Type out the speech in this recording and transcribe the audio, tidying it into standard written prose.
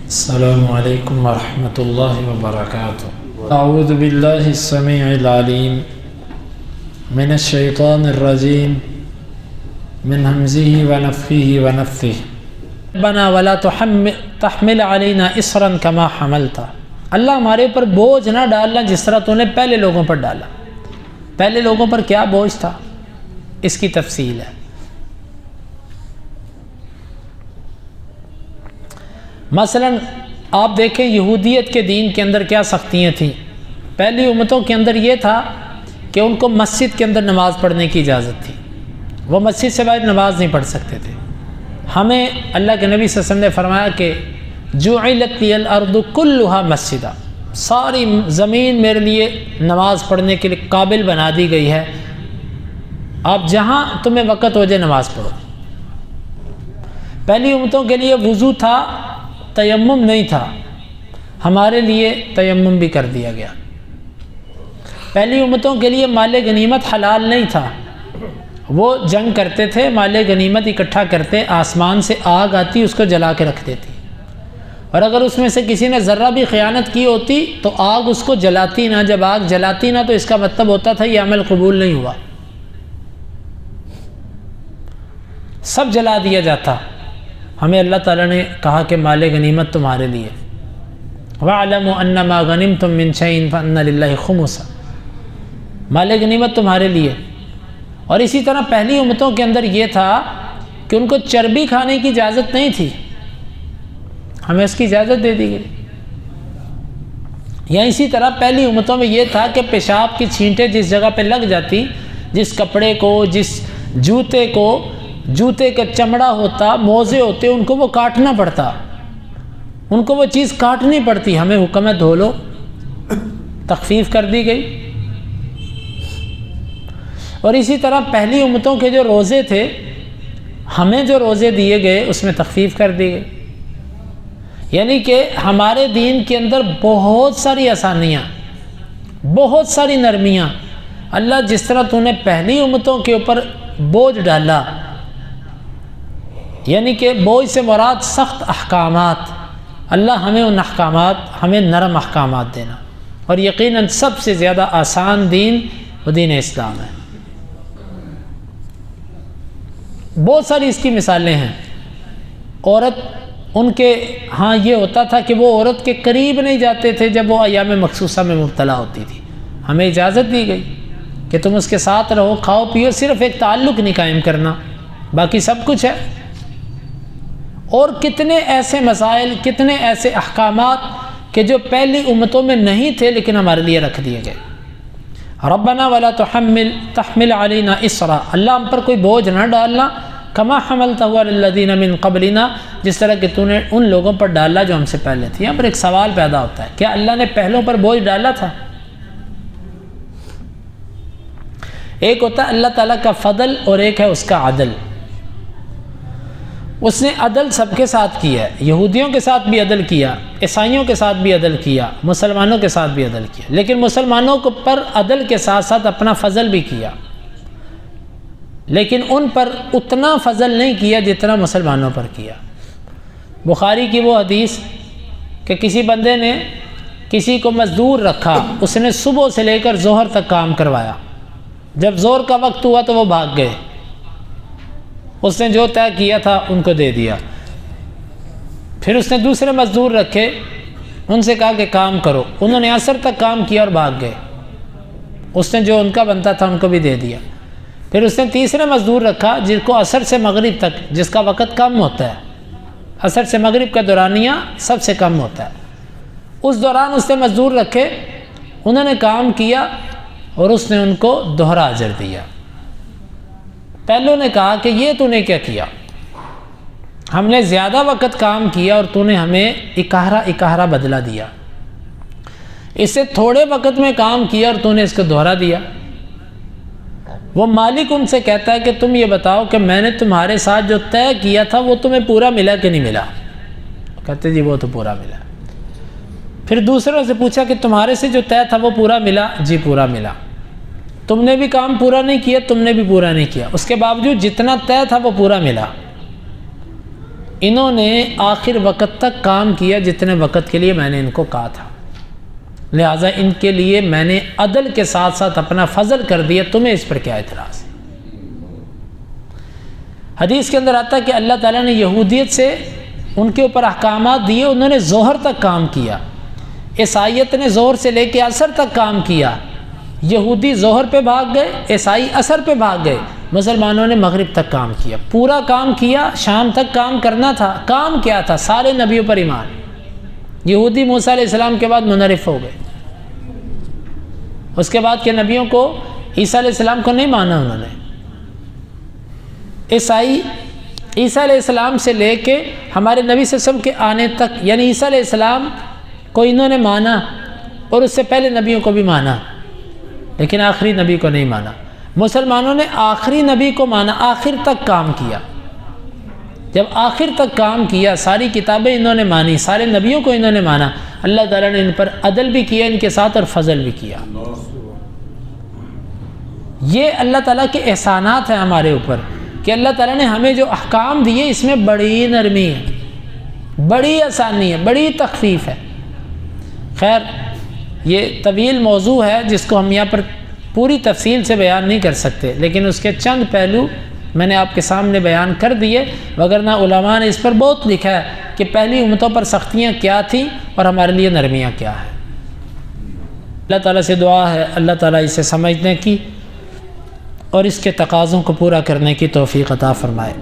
السلام علیکم ورحمۃ اللہ وبرکاتہ۔ اعوذ باللہ السمیع العلیم من الشیطان الرجیم من ہمزہ ونفخہ ونفثہ ربنا ولا تحمل علینا اصرا کما حملتا۔ اللہ ہمارے اوپر بوجھ نہ ڈالنا جس طرح تو نے پہلے لوگوں پر ڈالا۔ پہلے لوگوں پر کیا بوجھ تھا، اس کی تفصیل ہے۔ مثلا آپ دیکھیں یہودیت کے دین کے اندر کیا سختیاں تھیں۔ پہلی امتوں کے اندر یہ تھا کہ ان کو مسجد کے اندر نماز پڑھنے کی اجازت تھی، وہ مسجد سے باہر نماز نہیں پڑھ سکتے تھے۔ ہمیں اللہ کے نبی صلی اللہ علیہ وسلم نے فرمایا کہ جعلت لی الارض کلھا مسجدا، ساری زمین میرے لیے نماز پڑھنے کے لیے قابل بنا دی گئی ہے، آپ جہاں تمہیں وقت ہو جائے نماز پڑھو۔ پہلی امتوں کے لیے وضو تھا، تیمم نہیں تھا، ہمارے لیے تیمم بھی کر دیا گیا۔ پہلی امتوں کے لیے مال غنیمت حلال نہیں تھا، وہ جنگ کرتے تھے، مال غنیمت اکٹھا کرتے، آسمان سے آگ آتی اس کو جلا کے رکھ دیتی، اور اگر اس میں سے کسی نے ذرہ بھی خیانت کی ہوتی تو آگ اس کو جلاتی نہ۔ جب آگ جلاتی نہ تو اس کا مطلب ہوتا تھا یہ عمل قبول نہیں ہوا، سب جلا دیا جاتا۔ ہمیں اللہ تعالیٰ نے کہا کہ مال غنیمت تمہارے لیے، وَاعْلَمُوا أَنَّمَا غَنِمْتُم مِّن شَيْءٍ فَأَنَّ لِلَّهِ خُمُسَهُ، مال غنیمت تمہارے لیے۔ اور اسی طرح پہلی امتوں کے اندر یہ تھا کہ ان کو چربی کھانے کی اجازت نہیں تھی، ہمیں اس کی اجازت دے دی گئی۔ یا اسی طرح پہلی امتوں میں یہ تھا کہ پیشاب کی چھینٹیں جس جگہ پہ لگ جاتی، جس کپڑے کو، جس جوتے کو، جوتے کا چمڑا ہوتا، موزے ہوتے، ان کو وہ کاٹنا پڑتا، ان کو وہ چیز کاٹنی پڑتی۔ ہمیں حکم ہے دھو لو، تخفیف کر دی گئی۔ اور اسی طرح پہلی امتوں کے جو روزے تھے، ہمیں جو روزے دیے گئے اس میں تخفیف کر دی گئی۔ یعنی کہ ہمارے دین کے اندر بہت ساری آسانیاں، بہت ساری نرمیاں۔ اللہ جس طرح تو نے پہلی امتوں کے اوپر بوجھ ڈالا، یعنی کہ بوجھ سے مراد سخت احکامات، اللہ ہمیں ان احکامات، ہمیں نرم احکامات دینا، اور یقیناً سب سے زیادہ آسان دین وہ دین اسلام ہے۔ بہت ساری اس کی مثالیں ہیں۔ عورت، ان کے ہاں یہ ہوتا تھا کہ وہ عورت کے قریب نہیں جاتے تھے جب وہ ایام مخصوصہ میں مبتلا ہوتی تھی، ہمیں اجازت دی گئی کہ تم اس کے ساتھ رہو، کھاؤ پیو، صرف ایک تعلق نہیں قائم کرنا، باقی سب کچھ ہے۔ اور کتنے ایسے مسائل، کتنے ایسے احکامات کہ جو پہلی امتوں میں نہیں تھے لیکن ہمارے لیے رکھ دیے گئے۔ ربنا ولا تحمل علینا اصرا، اللہ ہم پر کوئی بوجھ نہ ڈالنا، کما حملتہ علی الذین من قبلنا، جس طرح کہ تو نے ان لوگوں پر ڈالا جو ہم سے پہلے تھے۔ یہاں پر ایک سوال پیدا ہوتا ہے، کیا اللہ نے پہلوں پر بوجھ ڈالا تھا؟ ایک ہوتا ہے اللہ تعالیٰ کا فضل اور ایک ہے اس کا عدل۔ اس نے عدل سب کے ساتھ کیا ہے، یہودیوں کے ساتھ بھی عدل کیا، عیسائیوں کے ساتھ بھی عدل کیا، مسلمانوں کے ساتھ بھی عدل کیا، لیکن مسلمانوں کو پر عدل کے ساتھ ساتھ اپنا فضل بھی کیا، لیکن ان پر اتنا فضل نہیں کیا جتنا مسلمانوں پر کیا۔ بخاری کی وہ حدیث کہ کسی بندے نے کسی کو مزدور رکھا، اس نے صبح سے لے کر ظہر تک کام کروایا، جب ظہر کا وقت ہوا تو وہ بھاگ گئے، اس نے جو طے کیا تھا ان کو دے دیا۔ پھر اس نے دوسرے مزدور رکھے، ان سے کہا کہ کام کرو، انہوں نے عصر تک کام کیا اور بھاگ گئے، اس نے جو ان کا بنتا تھا ان کو بھی دے دیا۔ پھر اس نے تیسرے مزدور رکھا جس کو عصر سے مغرب تک، جس کا وقت کم ہوتا ہے، عصر سے مغرب کا دورانیہ سب سے کم ہوتا ہے، اس دوران اس نے مزدور رکھے، انہوں نے کام کیا اور اس نے ان کو دوہرا اجر دیا۔ پہلوں نے کہا کہ یہ تو نے کیا کیا، ہم نے زیادہ وقت کام کیا اور تو نے ہمیں اکہرا بدلہ دیا، اس سے تھوڑے وقت میں کام کیا اور تو نے اس کو دوہرا دیا۔ وہ مالک ان سے کہتا ہے کہ تم یہ بتاؤ کہ میں نے تمہارے ساتھ جو طے کیا تھا وہ تمہیں پورا ملا کہ نہیں ملا؟ کہتے جی وہ تو پورا ملا۔ پھر دوسروں سے پوچھا کہ تمہارے سے جو طے تھا وہ پورا ملا؟ جی پورا ملا۔ تم نے بھی کام پورا نہیں کیا؟ تم نے بھی پورا نہیں کیا، اس کے باوجود جتنا طے تھا وہ پورا ملا۔ انہوں نے آخر وقت تک کام کیا جتنے وقت کے لیے میں نے ان کو کہا تھا، لہٰذا ان کے لیے میں نے عدل کے ساتھ ساتھ اپنا فضل کر دیا، تمہیں اس پر کیا اعتراض ہے؟ حدیث کے اندر آتا ہے کہ اللہ تعالیٰ نے یہودیت سے ان کے اوپر احکامات دیے، انہوں نے ظہر تک کام کیا، عیسائیت نے ظہر سے لے کے عصر تک کام کیا، یہودی ظہر پہ بھاگ گئے، عیسائی عصر پہ بھاگ گئے، مسلمانوں نے مغرب تک کام کیا، پورا کام کیا، شام تک کام کرنا تھا۔ کام کیا تھا؟ سارے نبیوں پر ایمان۔ یہودی موسیٰ علیہ السلام کے بعد منحرف ہو گئے، اس کے بعد کے نبیوں کو، عیسیٰ علیہ السلام کو نہیں مانا انہوں نے۔ عیسائی عیسیٰ علیہ السلام سے لے کے ہمارے نبی صلی اللہ علیہ وسلم کے آنے تک، یعنی عیسیٰ علیہ السلام کو انہوں نے مانا اور اس سے پہلے نبیوں کو بھی مانا، لیکن آخری نبی کو نہیں مانا۔ مسلمانوں نے آخری نبی کو مانا، آخر تک کام کیا۔ جب آخر تک کام کیا، ساری کتابیں انہوں نے مانی، سارے نبیوں کو انہوں نے مانا، اللہ تعالیٰ نے ان پر عدل بھی کیا ان کے ساتھ اور فضل بھی کیا۔ یہ اللہ تعالیٰ کے احسانات ہیں ہمارے اوپر کہ اللہ تعالیٰ نے ہمیں جو احکام دیے اس میں بڑی نرمی ہے، بڑی آسانی ہے، بڑی تخفیف ہے۔ خیر، یہ طویل موضوع ہے جس کو ہم یہاں پر پوری تفصیل سے بیان نہیں کر سکتے، لیکن اس کے چند پہلو میں نے آپ کے سامنے بیان کر دیے، وگرنہ علماء نے اس پر بہت لکھا ہے کہ پہلی امتوں پر سختیاں کیا تھیں اور ہمارے لیے نرمیاں کیا ہیں۔ اللہ تعالیٰ سے دعا ہے اللہ تعالیٰ اسے سمجھنے کی اور اس کے تقاضوں کو پورا کرنے کی توفیق عطا فرمائے۔